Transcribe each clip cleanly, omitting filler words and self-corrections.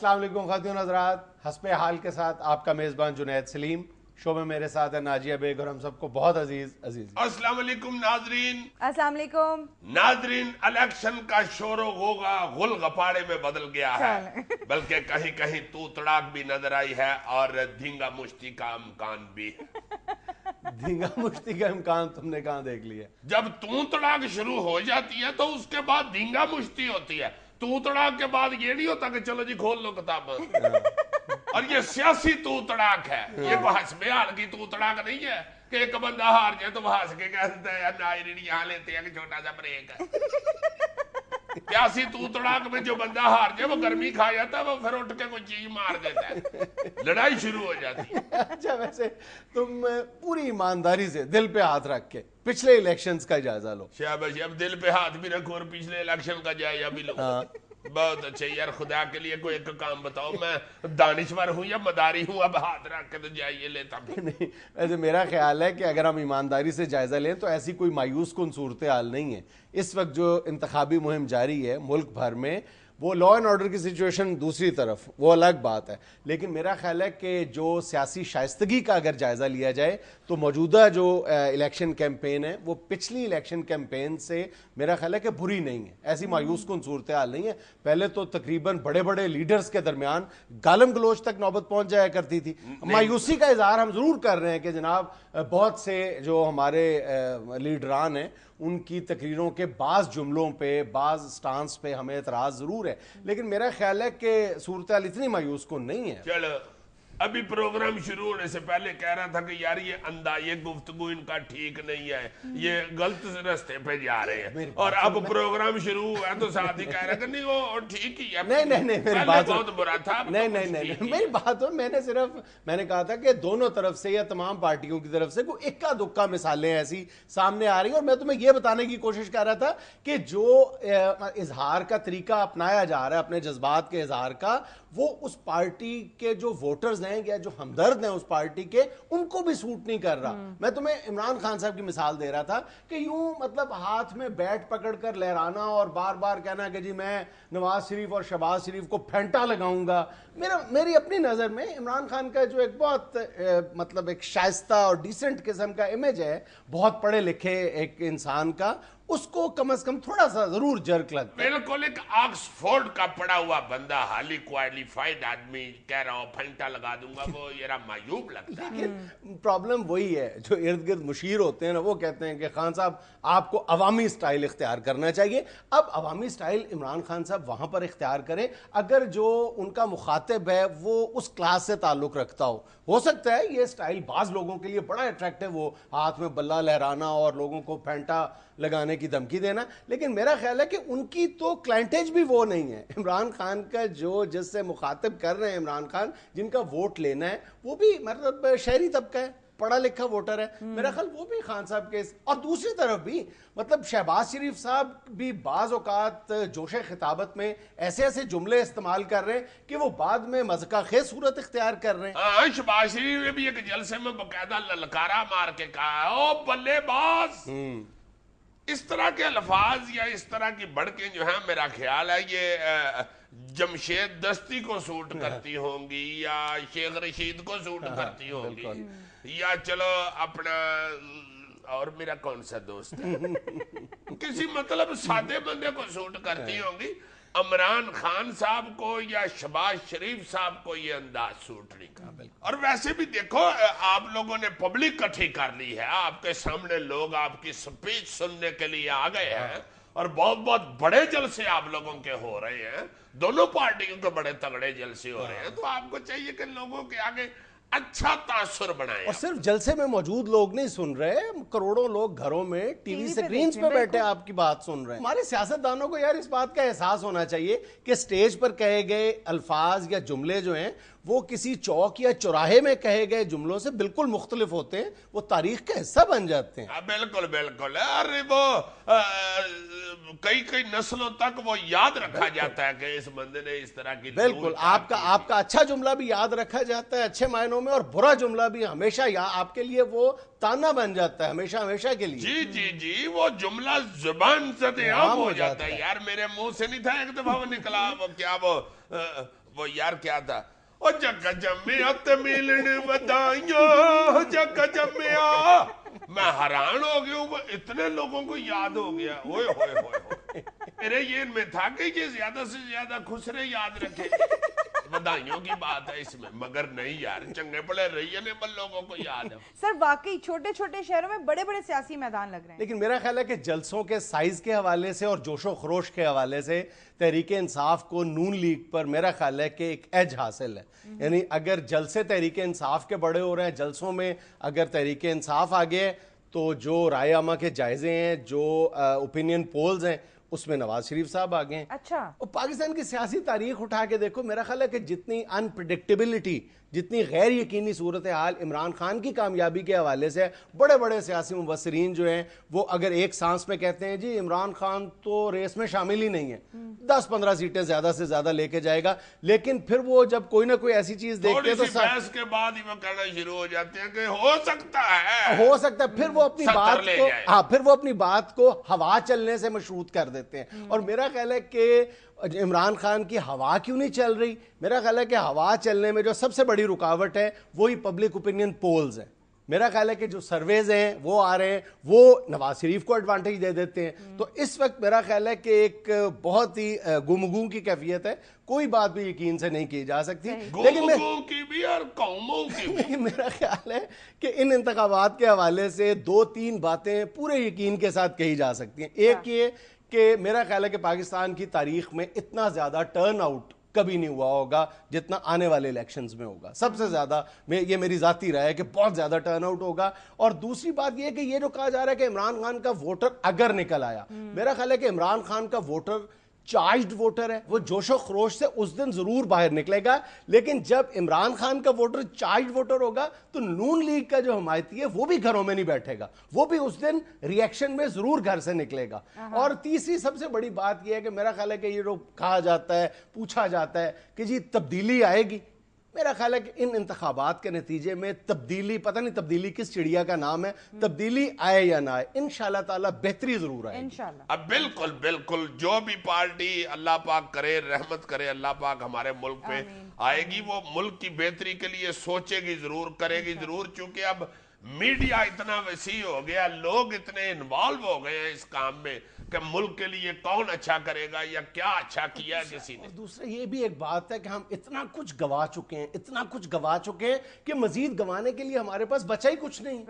السلام علیکم خواتین حضرات، حسب حال کے ساتھ آپ کا میزبان جنید سلیم، شو میں میرے ساتھ ہے ناجیہ بیگ اور ہم سب کو بہت عزیز السلام علیکم ناظرین۔ السلام علیکم ناظرین، الیکشن کا شور و غوغا غل غپاڑے میں بدل گیا ہے، بلکہ کہیں کہیں تو تڑاک بھی نظر آئی ہے اور دھینگا مشتی کا امکان بھی۔ دھینگا مشتی کا امکان تم نے کہاں دیکھ لیا؟ جب تو تڑاک شروع ہو جاتی ہے تو اس کے بعد دھینگا مشتی ہوتی ہے۔ تو تڑاک کے بعد یہ نہیں ہوتا کہ چلو جی کھول لو کتاب، اور یہ سیاسی تو تڑاک ہے، یہ کوئی حسب حال کی تو تڑاک نہیں ہے کہ ایک بندہ ہار جائے تو وہ ہنس کے کہتا ہے ناظرین یہاں لیتے ہیں کہ چھوٹا سا بریک ہے۔ سیاسی تو تڑاک میں جو بندہ ہار جائے وہ گرمی کھا جاتا ہے، وہ پھر اٹھ کے کوئی چیز مار دیتا ہے، لڑائی شروع ہو جاتی ہے۔ اچھا، ویسے تم پوری ایمانداری سے دل پہ ہاتھ رکھ کے پچھلے الیکشنز کا جائزہ لو۔ شاباش، اب دل پہ ہاتھ بھی رکھو اور پچھلے الیکشن کا جائزہ بھی لو۔ بہت اچھا یار، خدا کے لیے کوئی ایک کام بتاؤ، میں دانشور ہوں یا مداری ہوں، اب ہاتھ رکھ کے تو جائیے لیتا ہوں۔ نہیں، ویسے میرا خیال ہے کہ اگر ہم ایمانداری سے جائزہ لیں تو ایسی کوئی مایوس کن صورتحال نہیں ہے۔ اس وقت جو انتخابی مہم جاری ہے ملک بھر میں، وہ لا اینڈ آرڈر کی سچویشن دوسری طرف، وہ الگ بات ہے، لیکن میرا خیال ہے کہ جو سیاسی شائستگی کا اگر جائزہ لیا جائے تو موجودہ جو الیکشن کیمپین ہے وہ پچھلی الیکشن کیمپین سے میرا خیال ہے کہ بری نہیں ہے، ایسی مایوس کن صورتحال نہیں ہے۔ پہلے تو تقریباً بڑے بڑے لیڈرز کے درمیان گالم گلوچ تک نوبت پہنچ جایا کرتی تھی۔ مایوسی کا اظہار ہم ضرور کر رہے ہیں کہ جناب بہت سے جو ہمارے لیڈران ہیں ان کی تقریروں کے بعض جملوں پہ، بعض سٹانس پہ ہمیں اعتراض ضرور ہے، لیکن میرا خیال ہے کہ صورتحال اتنی مایوس کن نہیں ہے۔ چلو، ابھی پروگرام شروع ہونے سے پہلے کہہ رہا تھا کہ یار یہ گفتگو ان کا ٹھیک نہیں ہے، یہ غلط رستے پہ جا رہے ہیں، اور اب پروگرام شروع ہوا ہے تو ساتھ ہی کہہ رہا کہ نہیں وہ ٹھیک ہی ہے۔ نہیں، میری بات بہت برا تھا۔ نہیں، میری بات ہو، میں نے کہا تھا کہ دونوں طرف سے یا تمام پارٹیوں کی طرف سے کوئی اکا دکا مثالیں ایسی سامنے آ رہی ہیں، اور میں تمہیں یہ بتانے کی کوشش کر رہا تھا کہ جو اظہار کا طریقہ اپنایا جا رہا ہے اپنے جذبات کے اظہار کا، وہ اس پارٹی کے جو ووٹرز ہیں یا جو ہمدرد ہیں اس پارٹی کے، ان کو بھی سوٹ نہیں کر رہا۔ میں تمہیں عمران خان صاحب کی مثال دے رہا تھا کہ یوں مطلب ہاتھ میں بیٹ پکڑ کر لہرانا اور بار بار کہنا کہ جی میں نواز شریف اور شہباز شریف کو پھینٹا لگاؤں گا۔ میری اپنی نظر میں عمران خان کا جو ایک بہت مطلب ایک شائستہ اور ڈیسنٹ قسم کا امیج ہے، بہت پڑھے لکھے ایک انسان کا، اس کو کم از کم تھوڑا سا ضرور جرک لگتا ہے۔ بالکل، ایک آکسفورڈ کا پڑا ہوا بندہ، ہالی کوالیفائڈ آدمی کہہ رہا ہوں پھنٹا لگا دوں گا، وہ ذرا معیوب لگتا ہے۔ لیکن پرابلم وہی ہے، جو ارد گرد مشیر ہوتے ہیں نا، وہ کہتے ہیں کہ خان صاحب آپ کو عوامی سٹائل اختیار کرنا چاہیے۔ اب عوامی سٹائل عمران خان صاحب وہاں پر اختیار کریں اگر جو ان کا مخاطب ہے وہ اس کلاس سے تعلق رکھتا ہو سکتا ہے یہ سٹائل بعض لوگوں کے لیے بڑا اٹریکٹیو ہو، ہاتھ میں بلہ لہرانا اور لوگوں کو پھینٹا لگانے کی دھمکی دینا، لیکن میرا خیال ہے کہ ان کی تو کلائنٹیج بھی وہ نہیں ہے۔ عمران خان کا جو جس سے مخاطب کر رہے ہیں عمران خان، جن کا ووٹ لینا ہے، وہ بھی مطلب شہری طبقہ ہے، پڑھا لکھا ووٹر ہے، میرا خیال وہ بھی خان صاحب کے، اور دوسری طرف بھی مطلب شہباز شریف صاحب بھی بعض اوقات جوش خطابت میں ایسے جملے استعمال کر رہے ہیں کہ وہ بعد میں مذاق خیز صورت اختیار کر رہے ہیں۔ ہاں، شہباز شریف نے بھی ایک جلسے میں باقاعدہ للکارا مار کے کہا او بلے باز۔ اس طرح کے الفاظ یا اس طرح کی بڑکیں جو ہیں، میرا خیال ہے یہ جمشید دستی کو سوٹ کرتی ہوں گی یا شیخ رشید کو سوٹ کرتی ہوں گی، یا چلو اپنا اور میرا کون سا دوست ہے کسی مطلب سادے بندے کو سوٹ کرتی ہوں گی۔ عمران خان صاحب کو یا شہباز شریف صاحب کو یہ انداز سوٹ نہیں کرتا۔ اور ویسے بھی دیکھو، آپ لوگوں نے پبلک کٹھی کر لی ہے، آپ کے سامنے لوگ آپ کی سپیچ سننے کے لیے آ گئے ہیں، اور بہت بہت بڑے جلسے آپ لوگوں کے ہو رہے ہیں، دونوں پارٹیوں کے بڑے تگڑے جلسے ہو رہے ہیں، تو آپ کو چاہیے کہ لوگوں کے آگے اچھا تاثر بنائیں۔ اور صرف جلسے میں موجود لوگ نہیں سن رہے، کروڑوں لوگ گھروں میں ٹی وی سکرینز پہ بیٹھے آپ کی بات سن رہے ہیں۔ ہمارے سیاستدانوں کو یار اس بات کا احساس ہونا چاہیے کہ سٹیج پر کہے گئے الفاظ یا جملے جو ہیں وہ کسی چوک یا چوراہے میں کہے گئے جملوں سے بالکل مختلف ہوتے ہیں، وہ تاریخ کا حصہ بن جاتے ہیں۔ بالکل، ارے وہ کئی نسلوں تک وہ یاد رکھا جاتا ہے کہ اس بندے نے اس طرح کی، بالکل آپ کا اچھا جملہ بھی یاد رکھا جاتا ہے اچھے معنوں میں، اور برا جملہ بھی ہمیشہ آپ کے لیے وہ تانا بن جاتا ہے ہمیشہ کے لیے۔ جی، وہ جملہ زبان زد عام ہو جاتا ہے۔ یار میرے منہ سے نہیں تھا ایک دفعہ وہ نکلا، وہ کیا وہ وہ یار کیا تھا، او جگ جمیا تے ملن ودائیاں جگ جمیا، میں حیران ہو گیا ہوں، اتنے لوگوں کو یاد ہو گیا، اوئے ہوئے ہوئے ہوئے، میرے یہ میں تھا کہ یہ زیادہ سے زیادہ خسرے یاد رکھے، ودائیوں کی بات ہے اس میں، مگر نہیں یار چنگے پڑے رہی ہے بل لوگوں کو یاد ہے۔ سر واقعی چھوٹے چھوٹے شہروں میں بڑے بڑے سیاسی میدان لگ رہے ہیں، لیکن میرا خیال ہے کہ جلسوں کے سائز کے حوالے سے اور جوش و خروش کے حوالے سے تحریک انصاف کو نون لیگ پر میرا خیال ہے کہ ایک ایج حاصل ہے، یعنی اگر جلسے تحریک انصاف کے بڑے ہو رہے ہیں، جلسوں میں اگر تحریک انصاف آگے ہے تو جو رائے عامہ کے جائزے ہیں، جو اوپینین پولز ہیں، اس میں نواز شریف صاحب آگے ہیں۔ اچھا، اور پاکستان کی سیاسی تاریخ اٹھا کے دیکھو، میرا خیال ہے کہ جتنی انپریڈکٹیبلٹی، جتنی غیر یقینی صورتحال عمران خان کی کامیابی کے حوالے سے بڑے بڑے سیاسی مبصرین جو ہیں وہ اگر ایک سانس میں کہتے ہیں جی عمران خان تو ریس میں شامل ہی نہیں ہے، 10-15 سیٹیں زیادہ سے زیادہ لے کے جائے گا، لیکن پھر وہ جب کوئی نہ کوئی ایسی چیز دیکھتے ہیں تو تھوڑی سی بحث کے بعد ہی وہ کہنا شروع ہو جاتے ہیں کہ ہو سکتا ہے، پھر وہ اپنی بات کو پھر وہ اپنی بات کو ہوا چلنے سے مشروط کر دیتے ہیں۔ اور میرا خیال ہے کہ عمران خان کی ہوا کیوں نہیں چل رہی؟ میرا خیال ہے کہ ہوا چلنے میں جو سب سے بڑی رکاوٹ ہے وہی پبلک اوپینین پولز ہیں۔ میرا خیال ہے کہ جو سرویز ہیں وہ آ رہے ہیں، وہ نواز شریف کو ایڈوانٹیج دے دیتے ہیں، تو اس وقت میرا خیال ہے کہ ایک بہت ہی گم کی کیفیت ہے، کوئی بات بھی یقین سے نہیں کی جا سکتی، لیکن کی بھی اور قوموں کی بھی۔ لیکن میرا خیال ہے کہ ان انتخابات کے حوالے سے 2-3 باتیں پورے یقین کے ساتھ کہی جا سکتی ہیں۔ ایک یہ کہ میرا خیال ہے کہ پاکستان کی تاریخ میں اتنا زیادہ ٹرن آؤٹ کبھی نہیں ہوا ہوگا جتنا آنے والے الیکشنز میں ہوگا، سب سے زیادہ، یہ میری ذاتی رائے ہے کہ بہت زیادہ ٹرن آؤٹ ہوگا۔ اور دوسری بات یہ کہ یہ جو کہا جا رہا ہے کہ عمران خان کا ووٹر اگر نکل آیا، میرا خیال ہے کہ عمران خان کا ووٹر چارجڈ ووٹر ہے، وہ جوش و خروش سے اس دن ضرور باہر نکلے گا، لیکن جب عمران خان کا ووٹر چارجڈ ووٹر ہوگا تو نون لیگ کا جو حمایتی ہے وہ بھی گھروں میں نہیں بیٹھے گا، وہ بھی اس دن ریئیکشن میں ضرور گھر سے نکلے گا۔ اور تیسری سب سے بڑی بات یہ ہے کہ میرا خیال ہے کہ یہ جو کہا جاتا ہے، پوچھا جاتا ہے کہ جی تبدیلی آئے گی، میرا خیال ہے کہ ان انتخابات کے نتیجے میں تبدیلی، پتہ نہیں تبدیلی کس چڑیا کا نام ہے، تبدیلی آئے یا نہ آئے، انشاءاللہ تعالی بہتری ضرور آئے انشاءاللہ۔ اب بالکل بالکل جو بھی پارٹی اللہ پاک کرے، رحمت کرے اللہ پاک ہمارے ملک پہ آئے گی، وہ ملک کی بہتری کے لیے سوچے گی ضرور، کرے گی ضرور، چونکہ اب میڈیا اتنا وسیع ہو گیا، لوگ اتنے انوالو ہو گئے ہیں اس کام میں کہ ملک کے لیے کون اچھا کرے گا یا کیا اچھا کیا ہے کسی نے۔ اور دوسرا یہ بھی ایک بات ہے کہ ہم اتنا کچھ گوا چکے ہیں کہ مزید گوانے کے لیے ہمارے پاس بچا ہی کچھ نہیں۔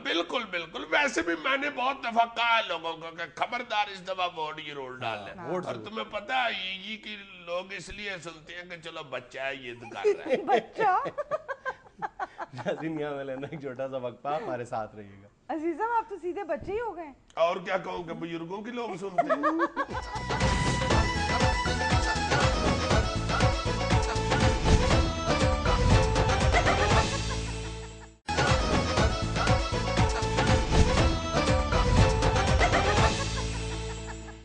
بالکل بالکل، ویسے بھی میں نے بہت دفعہ کہا ہے لوگوں کو کہ خبردار اس دفعہ ووٹ ضرور ڈال لیں، اور تمہیں پتہ ہے یہ کہ لوگ اس لیے سنتے ہیں کہ چلو بچہ ہے یہ کر رہا ہے۔ بچہ ناظرین یہاں میں لینا ایک چھوٹا سا وقفہ، ہمارے ساتھ رہیے گا۔ عزیزم آپ تو سیدھے بچے ہی ہو گئے۔ اور کیا کہوں کہ بزرگوں کی لوگ سنتے ہیں۔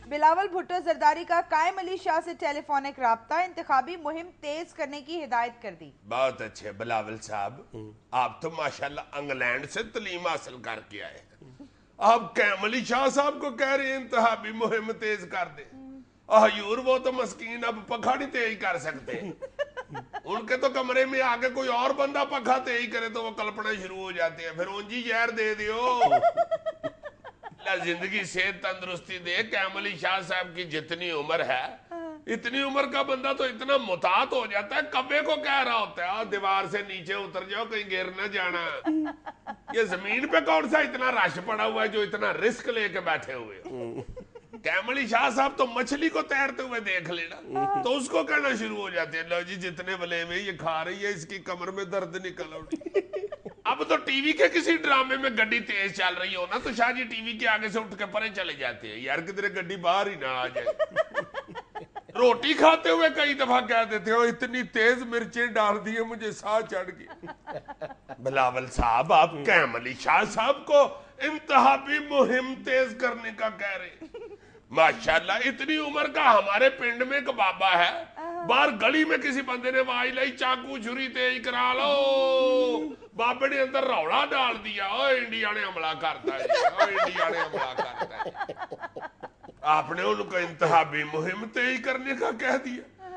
بلاول بھٹو زرداری کا قائم علی شاہ سے ٹیلی فونک رابطہ، انتخابی مہم تیز کرنے کی ہدایت کر دی۔ بہت اچھے بلاول صاحب، آپ تو ماشاءاللہ انگلینڈ سے تعلیم حاصل کر کے آئے، آپ قائم علی شاہ صاحب کو کہہ رہے ہیں انتخابی مہم تیز کر دیں۔ حضور وہ تو مسکین اب پکھا نہیں تیز کر سکتے، ان کے تو کمرے میں آگے کوئی اور بندہ پکھا تیز کرے تو وہ کلپنا شروع ہو جاتے ہیں، پھر اونجی زہر دے دیو۔ اللہ زندگی صحت تندرستی دے، قائم علی شاہ صاحب کی جتنی عمر ہے، اتنی عمر کا بندہ تو اتنا متعت ہو جاتا ہے، کبے کو کہہ رہا ہوتا ہے دیوار سے نیچے اتر جاؤ کہیں گر نہ جانا۔ یہ زمین پہ کون سا اتنا رش پڑا ہوا ہے جو اتنا رسک لے کے بیٹھے ہوئے ہو؟ قائم علی شاہ صاحب تو مچھلی کو تیرتے ہوئے دیکھ لینا تو اس کو کہنا شروع ہو جاتے ہیں، لو جی جتنے بلے میں یہ کھا رہی ہے اس کی کمر میں درد نکل آؤ۔ اب تو ٹی وی کے کسی ڈرامے میں گڈی تیز چل رہی ہو نا تو شاہ جی ٹی وی کے آگے سے اٹھ کے پرے چلے جاتے ہیں، یار کدھر گڈی باہر ہی نہ آ جائے۔ روٹی کھاتے ہوئے کئی دفعہ کہہ دیتے ہو اتنی تیز مرچیں ڈال دی ہیں مجھے ساہ چڑھ گئی۔ بلاول صاحب آپ قائم علی شاہ صاحب کو انتخابی مہم تیز کرنے کا کہہ رہے ہیں، ماشاءاللہ اتنی عمر کا ہمارے پنڈ میں ایک بابا ہے، باہر گلی میں کسی بندے نے وائی لائی چاقو چھری تیز کرا لو، بابے نے اندر روڑا ڈال دیا، انڈیا نے حملہ کرتا ہے، انڈیا نے حملہ کرتا ہے۔ آپ نے ان کو انتخابی مہم تیز کرنے کا کہہ دیا۔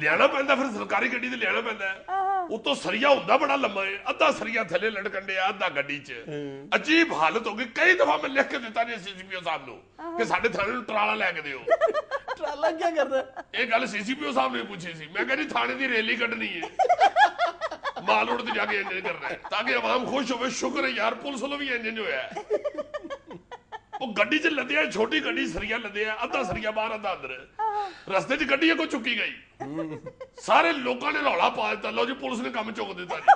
ਲਿਆਣਾ ਪੈਂਦਾ, ਫਿਰ ਸਰਕਾਰੀ ਗੱਡੀ ਤੇ ਲਿਆਣਾ ਪੈਂਦਾ। ਉਤੋਂ ਸਰੀਆ ਹੁੰਦਾ ਬੜਾ ਲੰਮਾ ਹੈ, ਅੱਧਾ ਸਰੀਆ ਥੱਲੇ ਲਟਕਣ ਡਿਆ, ਅੱਧਾ ਗੱਡੀ 'ਚ। ਅਜੀਬ ਹਾਲਤ ਹੋ ਗਈ। ਕਈ ਦਫਾ ਮੈਂ ਲਿਖ ਕੇ ਦਿੱਤਾ ਜੀ ਸੀਸੀਪੀਓ ਸਾਹਿਬ ਨੂੰ ਕਿ ਸਾਡੇ ਥਾਣੇ ਨੂੰ ਟਰਾਲਾ ਲੈ ਕੇ ਦਿਓ। ਟਰਾਲਾ ਕੀ ਕਰਦਾ? ਇਹ ਗੱਲ ਸੀਸੀਪੀਓ ਸਾਹਿਬ ਨੇ ਪੁੱਛੀ ਸੀ। ਮੈਂ ਕਹਿੰਦੀ ਥਾਣੇ ਦੀ ਰੈਲੀ ਕੱਢਣੀ ਹੈ, ਮਾਲ ਰੋਡ ਤੇ ਜਾ ਕੇ ਇੰਜਨ ਕਰਨਾ ਹੈ ਤਾਂ ਕਿ ਆਵਾਮ ਖੁਸ਼ ਹੋਵੇ। ਸ਼ੁਕਰ ਹੈ ਯਾਰ ਪੁਲਿਸ ਵੱਲੋਂ ਵੀ ਇੰਜਨ ਹੋਇਆ। ਉਹ ਗੱਡੀ 'ਚ ਲੱਦਿਆ, ਛੋਟੀ ਗੱਡੀ ਸਰੀਆ ਲੱਦਿਆ, ਅੱਧਾ ਸਰੀਆ ਬਾਹਰ ਅੱਧਾ ਅੰਦਰ। ਰਸਤੇ 'ਚ ਗੱਡੀ ਕੋ ਚੁੱਕੀ ਗਈ, ਸਾਰੇ ਲੋਕਾਂ ਨੇ ਰੌਲਾ ਪਾ ਦਿੱਤਾ, ਲਓ ਜੀ ਪੁਲਿਸ ਨੇ ਕੰਮ ਚੁੱਕ ਦਿੱਤਾ ਜੀ।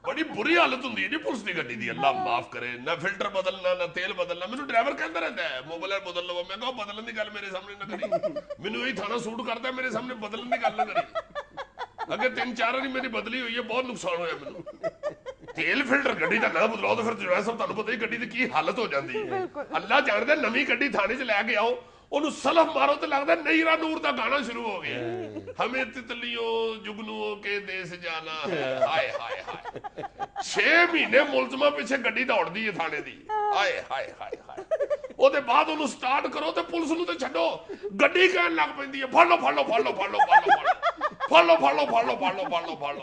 ਬੜੀ ਬੁਰੀ ਹਾਲਤ ਹੁੰਦੀ ਹੈ ਜੀ ਪੁਲਿਸ ਦੀ ਗੱਡੀ ਦੀ, ਅੱਲਾ ਮਾਫ ਕਰੇ। ਨਾ ਫਿਲਟਰ ਬਦਲਣਾ, ਨਾ ਤੇਲ ਬਦਲਣਾ। ਮੈਨੂੰ ਡਰਾਈਵਰ ਕਹਿੰਦਾ ਰਹਿੰਦਾ ਹੈ ਮੋਬਾਈਲ ਬਦਲ ਲਵੋ। ਮੈਂ ਕਿਹਾ ਬਦਲਣ ਦੀ ਗੱਲ ਮੇਰੇ ਸਾਹਮਣੇ ਨਾ ਕਰੀ, ਮੈਨੂੰ ਇਹ ਥਾਣਾ ਸੂਟ ਕਰਦਾ, ਮੇਰੇ ਸਾਹਮਣੇ ਬਦਲਣ ਦੀ ਗੱਲ ਨਾ ਕਰੀ। ਅੱਗੇ 3-4 ਵਾਰੀ ਮੇਰੀ ਬਦਲੀ ਹੋਈ ਹੈ, ਬਹੁਤ ਨੁਕਸਾਨ ਹੋਇਆ ਮੈਨੂੰ। ਤੇਲ ਫਿਲਟਰ ਗੱਡੀ ਦਾ ਨਾ ਬਦਲਾਓ ਤਾਂ ਫਿਰ ਜਵਾਬ ਸਾਹਿਬ ਤੁਹਾਨੂੰ ਪਤਾ ਹੀ ਗੱਡੀ ਦੀ ਕੀ ਹਾਲਤ ਹੋ ਜਾਂਦੀ ਹੈ। ਅੱਲਾ ਜਾਣਦਾ। ਨਵੀਂ ਗੱਡੀ ਥਾਣੇ 'ਚ ਲੈ ਕੇ ਆਓ, ਉਹਨੂੰ ਸਲਫ ਮਾਰੋ ਤੇ ਲੱਗਦਾ ਨਈਰਾ ਨੂਰ ਦਾ ਗਾਣਾ ਸ਼ੁਰੂ ਹੋ ਗਿਆ। ਹਮੇ ਤਿਤਲੀਓ ਜੁਗਨੂਓ ਕੇ ਦੇਸ ਜਾਣਾ ਹੈ, ਹਾਏ ਹਾਏ ਹਾਏ। 6 ਮਹੀਨੇ ਮੁਲਜ਼ਮਾਂ ਪਿੱਛੇ ਗੱਡੀ ਦੌੜਦੀ ਹੈ ਥਾਣੇ ਦੀ, ਹਾਏ ਹਾਏ ਹਾਏ ਹਾਏ। ਉਹਦੇ ਬਾਅਦ ਉਹਨੂੰ ਸਟਾਰਟ ਕਰੋ ਤੇ ਪੁਲਿਸ ਨੂੰ ਤੇ ਛੱਡੋ, ਗੱਡੀ ਕਹਿਣ ਲੱਗ ਪੈਂਦੀ ਹੈ ਫੜ ਲਓ ਫੜ ਲਓ ਫੜ ਲਓ ਫੜ ਲਓ ਫੜ ਲਓ ਫੜ ਲਓ ਫੜ ਲਓ ਫੜ ਲਓ ਫੜ ਲਓ ਫੜ ਲਓ ਫੜ ਲਓ।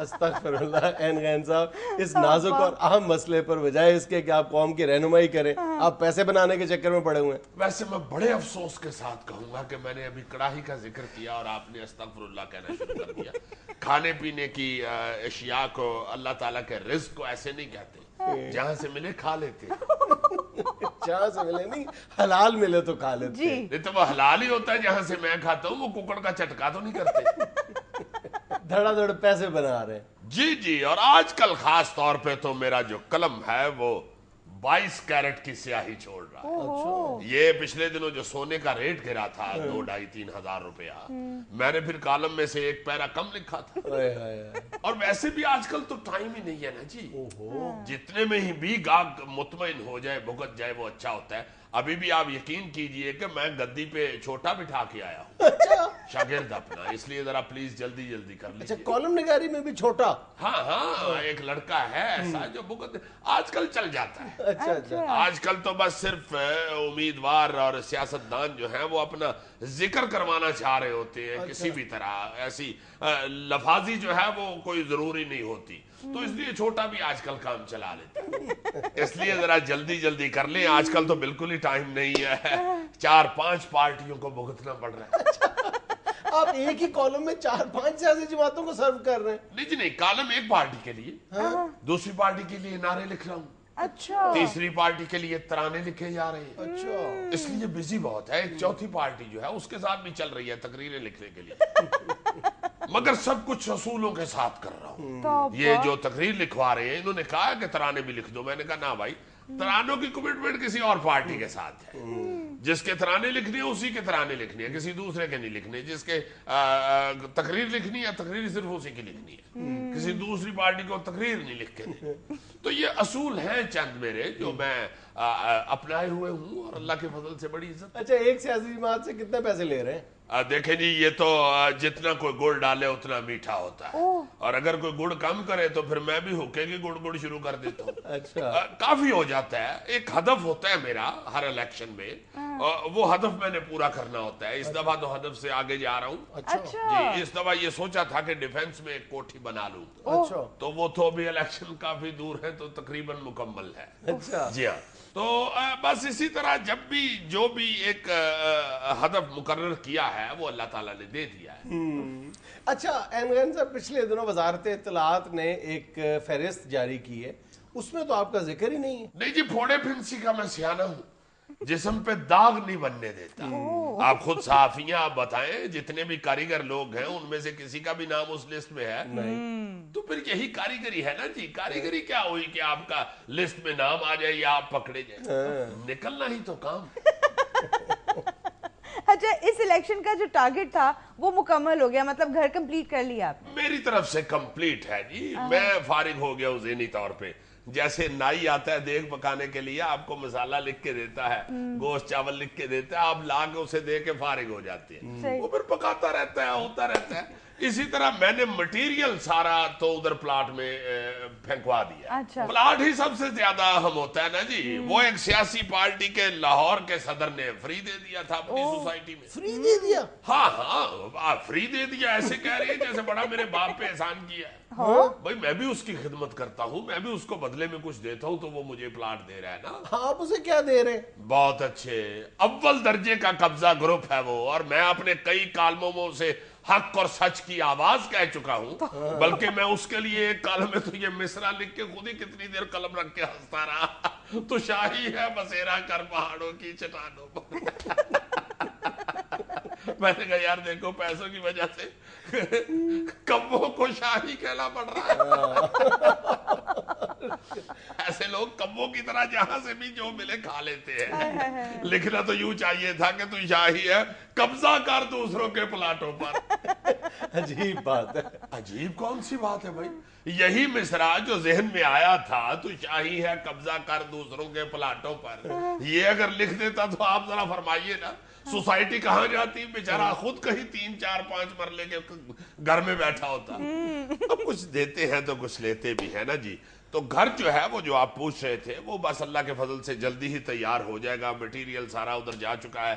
استغفراللہ این غین صاحب، اس نازک اور اہم مسئلے پر بجائے اس کے کہ آپ قوم کی رہنمائی کریں، آپ پیسے بنانے کے چکر میں پڑے ہوئے ہیں۔ ویسے میں بڑے افسوس کے ساتھ کہوں گا کہ میں نے ابھی کڑاہی کا ذکر کیا اور آپ نے استغفراللہ کہنا شروع کر دیا۔ کھانے پینے کی اشیاء کو اللہ تعالیٰ کے رزق کو ایسے نہیں کہتے، جہاں سے ملے کھا لیتے، جہاں سے ملے نہیں، حلال ملے تو کھا لیتے۔ نہیں تو وہ حلال ہی ہوتا ہے جہاں سے میں کھاتا ہوں، وہ ککڑ کا چٹکا تو نہیں کرتے۔ دھڑا دھڑ پیسے بنا رہے ہیں۔ جی جی، اور آج کل خاص طور پہ تو میرا جو قلم ہے وہ 22 کیرٹ کی سیاہی چھوڑ رہا ہے۔ یہ پچھلے دنوں جو سونے کا ریٹ گرا تھا 2-2.5-3 ہزار روپیہ، میں نے پھر کالم میں سے ایک پیرا کم لکھا تھا۔ اور ویسے بھی آج کل تو ٹائم ہی نہیں ہے نا جی، جتنے میں ہی بھی گاہک مطمئن ہو جائے، بھگت جائے، وہ اچھا ہوتا ہے۔ ابھی بھی آپ یقین کیجئے کہ میں گدی پہ چھوٹا بٹھا کے آیا ہوں شاگرد اپنا، اس لیے ذرا پلیز جلدی کر اچھا، لیجیے۔ کالم نگاری میں بھی چھوٹا؟ ہاں، ایک لڑکا ہے ایسا جو بھگت آج کل چل جاتا ہے۔ اچھا، آج کل تو بس صرف امیدوار اور سیاستدان جو ہیں وہ اپنا ذکر کروانا چاہ رہے ہوتے ہیں کسی بھی طرح، ایسی لفاظی جو ہے وہ کوئی ضروری نہیں ہوتی، تو اس لیے چھوٹا بھی آج کل کام چلا لیتا ہے۔ اس لیے ذرا جلدی کر لیں، آج کل تو بالکل ہی ٹائم نہیں ہے، 4-5 پارٹیوں کو بھگتنا پڑ رہا ہے۔ آپ ایک ہی کالم میں 4-5 سیاسی جماعتوں کو سرو کر رہے ہیں؟ نہیں جی نہیں، کالم ایک پارٹی کے لیے، دوسری پارٹی کے لیے نعرے لکھ رہا ہوں، اچھا، تیسری پارٹی کے لیے ترانے لکھے جا رہے ہیں۔ اچھا، اس لیے بزی بہت ہے۔ ایک چوتھی پارٹی جو ہے اس کے ساتھ بھی چل رہی ہے تقریریں لکھنے کے لیے، مگر سب کچھ اصولوں کے ساتھ کر رہا ہوں۔ یہ جو تقریر لکھوا رہے ہیں، انہوں نے کہا کہ ترانے بھی لکھ دو، میں نے کہا نا بھائی، ترانوں کی کمٹمنٹ کسی اور پارٹی کے ساتھ ہے، جس کے ترانے لکھنے ہیں اسی کے ترانے لکھنے ہیں، کسی دوسرے کے نہیں لکھنے۔ جس کے تقریر لکھنی ہے، تقریر صرف اسی کی لکھنی ہے، کسی دوسری پارٹی کو تقریر نہیں لکھ کے دیں۔ تو یہ اصول ہیں چند میرے جو میں اپنائے ہوئے ہوں، اور اللہ کے فضل سے بڑی عزت۔ اچھا، ایک سیاسی جماعت سے کتنے پیسے لے رہے ہیں؟ دیکھیں جی، یہ تو جتنا کوئی گڑ ڈالے اتنا میٹھا ہوتا ہے، اور اگر کوئی گڑ کم کرے تو پھر میں بھی ہوکے کی گڑ شروع کر دیتا ہوں۔ اچھا، کافی ہو جاتا ہے۔ ایک ہدف ہوتا ہے میرا ہر الیکشن میں، وہ ہدف میں نے پورا کرنا ہوتا ہے۔ اس دفعہ تو ہدف سے آگے جا رہا ہوں جی، اس دفعہ یہ سوچا تھا کہ ڈیفنس میں ایک کوٹھی بنا لوں، اچھا، تو وہ تو ابھی الیکشن کافی دور ہے، تو تقریباً مکمل ہے۔ اچھا، جی ہاں، تو بس اسی طرح جب بھی جو بھی ایک ہدف مقرر کیا ہے وہ اللہ تعالیٰ نے دے دیا ہے۔ اچھا این غین صاحب، پچھلے دنوں وزارت اطلاعات نے ایک فہرست جاری کی ہے، اس میں تو آپ کا ذکر ہی نہیں ہے۔ نہیں جی، پھوڑے پھنسی کا میں سیانہ ہوں، جسم پہ داغ نہیں بننے دیتا۔ آپ خود صحافیاں آپ بتائیں، جتنے بھی کاریگر لوگ ہیں ان میں سے کسی کا بھی نام اس لسٹ میں ہے؟ تو پھر یہی کاریگری ہے نا جی۔ کاریگری کیا ہوئی کہ آپ کا لسٹ میں نام آ جائے یا آپ پکڑے جائیں، نکلنا ہی تو کام۔ اچھا، اس الیکشن کا جو ٹارگٹ تھا وہ مکمل ہو گیا، مطلب گھر کمپلیٹ کر لیا آپ نے؟ میری طرف سے کمپلیٹ ہے جی، میں فارغ ہو گیا ہوں ذہنی طور پہ۔ جیسے نائی آتا ہے دیگ پکانے کے لیے، آپ کو مسالہ لکھ کے دیتا ہے، گوشت چاول لکھ کے دیتا ہے، آپ لا کے اسے دے کے فارغ ہو جاتے ہیں، وہ پھر پکاتا رہتا ہے، ہوتا رہتا ہے۔ اسی طرح میں نے مٹیریل سارا تو ادھر پلاٹ میں پھینکوا دیا۔ اچھا، پلاٹ ہی سب سے زیادہ اہم ہوتا ہے نا جی۔ وہ ایک سیاسی پارٹی کے لاہور کے صدر نے فری دے دیا تھا اپنی سوسائٹی میں۔ فری دے دیا؟ ہاں، فری دے دیا، ایسے کہہ رہی ہے جیسے بڑا میرے باپ پہ احسان کیا ہے۔ بھائی میں بھی اس کی خدمت کرتا ہوں، میں بھی اس کو بدلے میں کچھ دیتا ہوں، تو وہ مجھے پلاٹ دے رہا ہے نا۔ ہاں، آپ اسے کیا دے رہے ہیں؟ بہت اچھے، اول درجے کا قبضہ گروپ ہے وہ، اور میں اپنے کئی کالموں میں اسے حق اور سچ کی آواز کہہ چکا ہوں، بلکہ میں اس کے لیے ایک کالم میں تو یہ مصرع لکھ کے خود ہی کتنی دیر قلم رکھ کے ہنستا رہا، تو شاہی ہے بسیرا کر پہاڑوں کی چٹانوں پر۔ میں نے کہا یار دیکھو، پیسوں کی وجہ سے کبوں کو شاہی کہنا پڑ رہا ہے۔ ایسے لوگ کبوں کی طرح جہاں سے بھی جو ملے کھا لیتے ہیں۔ لکھنا تو یوں چاہیے تھا کہ تو شاہی ہے قبضہ کر دوسروں کے پلاٹوں پر۔ عجیب بات ہے۔ عجیب کون سی بات ہے بھائی؟ یہی مصرع جو ذہن میں آیا تھا، تو شاہی ہے قبضہ کر دوسروں کے پلاٹوں پر، یہ اگر لکھ دیتا تو آپ ذرا فرمائیے نا، سوسائٹی کہاں جاتی؟ بیچارہ خود کہیں 3-4-5 مرلے کے گھر میں بیٹھا ہوتا۔ اب کچھ دیتے ہیں تو کچھ لیتے بھی ہے نا جی۔ تو گھر جو ہے وہ جو آپ پوچھ رہے تھے، وہ بس اللہ کے فضل سے جلدی ہی تیار ہو جائے گا، مٹیریل سارا ادھر جا چکا ہے۔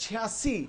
86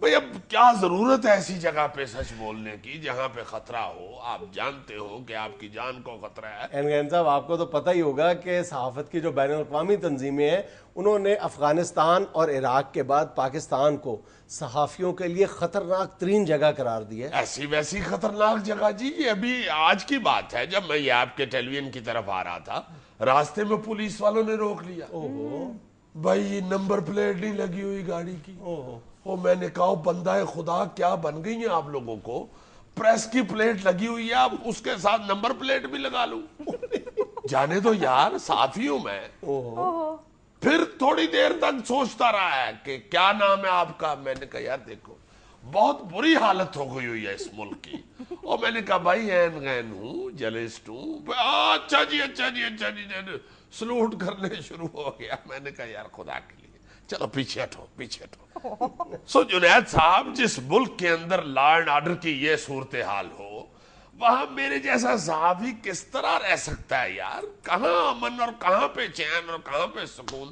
بھئی اب کیا ضرورت ہے ایسی جگہ پہ سچ بولنے کی جہاں پہ خطرہ ہو، آپ جانتے ہو کہ آپ کی جان کو خطرہ ہے. این صاحب آپ کو تو پتہ ہی ہوگا کہ صحافت کی جو بین الاقوامی تنظیمیں ہیں انہوں نے افغانستان اور عراق کے بعد پاکستان کو صحافیوں کے لیے خطرناک ترین جگہ قرار دی ہے. ایسی ویسی خطرناک جگہ جی؟ یہ ابھی آج کی بات ہے، جب میں یہ آپ کے ٹیلی ویژن کی طرف آ رہا تھا راستے میں پولیس والوں نے روک لیا. بھائی نمبر پلیٹ نہیں لگی ہوئی گاڑی کی. میں نے کہا بندہ خدا کیا بن گئی ہیں آپ لوگوں کو، پریس کی پلیٹ لگی ہوئی ہے، اب اس کے ساتھ نمبر پلیٹ بھی لگا لوں. جانے دو یار، صحافی ہوں میں. پھر تھوڑی دیر تک سوچتا رہا ہے کہ کیا نام ہے آپ کا. میں نے کہا یار دیکھو بہت بری حالت ہو گئی ہوئی ہے اس ملک کی. اور میں نے کہا بھائی این غین ہوں، جرنلسٹ ہوں. اچھا جی اچھا جی اچھا جی. سلوٹ کرنے شروع ہو گیا. میں نے کہا یار خدا کے لیے چلو پیچھے ہٹو پیچھے ہٹو. سو جنید صاحب، جس ملک کے اندر لا اینڈ آرڈر کی یہ صورتحال ہو، وہاں میرے جیسا صحافی کس طرح رہ سکتا ہے یار؟ کہاں امن اور کہاں پہ چین اور کہاں پہ سکون؟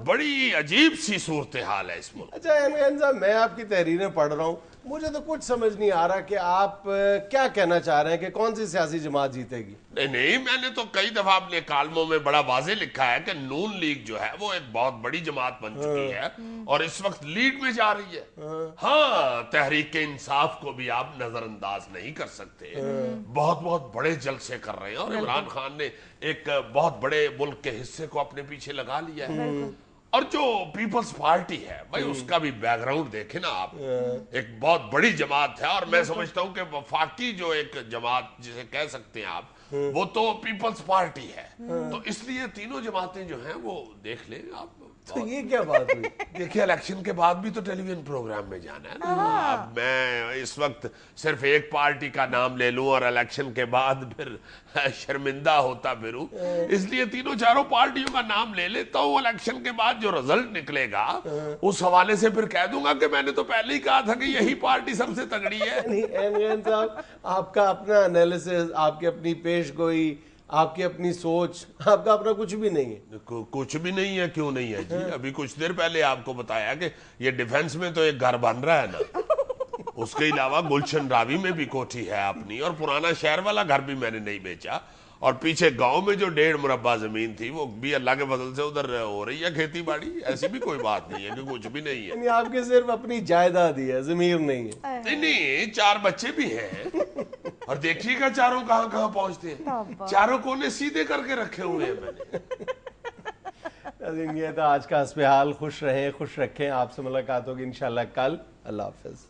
بڑی عجیب سی صورتحال ہے اس ملک. اچھا این صاحب، میں آپ کی تحریریں پڑھ رہا ہوں، مجھے تو کچھ سمجھ نہیں آ رہا کہ آپ کیا کہنا چاہ رہے ہیں کہ کون سی سیاسی جماعت جیتے گی. نہیں، میں نے تو کئی دفعہ اپنے کالموں میں بڑا واضح لکھا ہے کہ نون لیگ جو ہے وہ ایک بہت بڑی جماعت بن چکی ہے اور اس وقت لیڈ میں جا رہی ہے. ہاں، تحریک انصاف کو بھی آپ نظر انداز نہیں کر سکتے. بہت بہت بڑے جلسے کر رہے ہیں اور عمران خان نے ایک بہت بڑے ملک کے حصے کو اپنے پیچھے لگا لیا ہے. اور جو پیپلز پارٹی ہے بھائی، اس کا بھی بیک گراؤنڈ دیکھیں نا آپ. ایک بہت بڑی جماعت ہے اور میں سمجھتا ہوں کہ وفاقی جو ایک جماعت جسے کہہ سکتے ہیں آپ، وہ تو پیپلز پارٹی ہے. تو اس لیے تینوں جماعتیں جو ہیں وہ دیکھ لیں آپ. تو یہ کیا بات ہوئی؟ دیکھیں الیکشن کے بعد بھی تو ٹیلی ویژن پروگرام میں جانا ہے نا. اب میں اس وقت صرف ایک پارٹی کا نام لے لوں اور الیکشن کے بعد پھر شرمندہ ہوتا پھروں، اس لیے تینوں چاروں پارٹیوں کا نام لے لیتا ہوں. الیکشن کے بعد جو رزلٹ نکلے گا اس حوالے سے پھر کہہ دوں گا کہ میں نے تو پہلے ہی کہا تھا کہ یہی پارٹی سب سے تگڑی ہے. این صاحب، آپ کا اپنا انالیسس، آپ کی اپنی پیش گوئی، آپ کی اپنی سوچ، آپ کا اپنا کچھ بھی نہیں ہے. کچھ بھی نہیں ہے. کیوں نہیں ہے جی؟ ابھی کچھ دیر پہلے آپ کو بتایا کہ یہ ڈیفنس میں تو ایک گھر بن رہا ہے نا. اس کے علاوہ گلشن راوی میں بھی کوٹھی ہے اپنی، اور پرانا شہر والا گھر بھی میں نے نہیں بیچا. اور پیچھے گاؤں میں جو 1.5 مربع زمین تھی وہ بھی اللہ کے فضل سے ادھر ہو رہی ہے کھیتی باڑی. ایسی بھی کوئی بات نہیں ہے کہ کچھ بھی نہیں ہے. یعنی آپ کے صرف اپنی جائیداد ہی ہے، ضمیر نہیں ہے. نہیں، 4 بچے بھی ہیں اور دیکھیے گا چاروں کہاں کہاں پہنچتے ہیں. چاروں کونے سیدھے کر کے رکھے ہوئے ہیں میں نے. یہ تو آج کا حسب حال. خوش رہیں، خوش رکھیں. آپ سے ملاقات ہوگی انشاءاللہ کل. اللہ حافظ.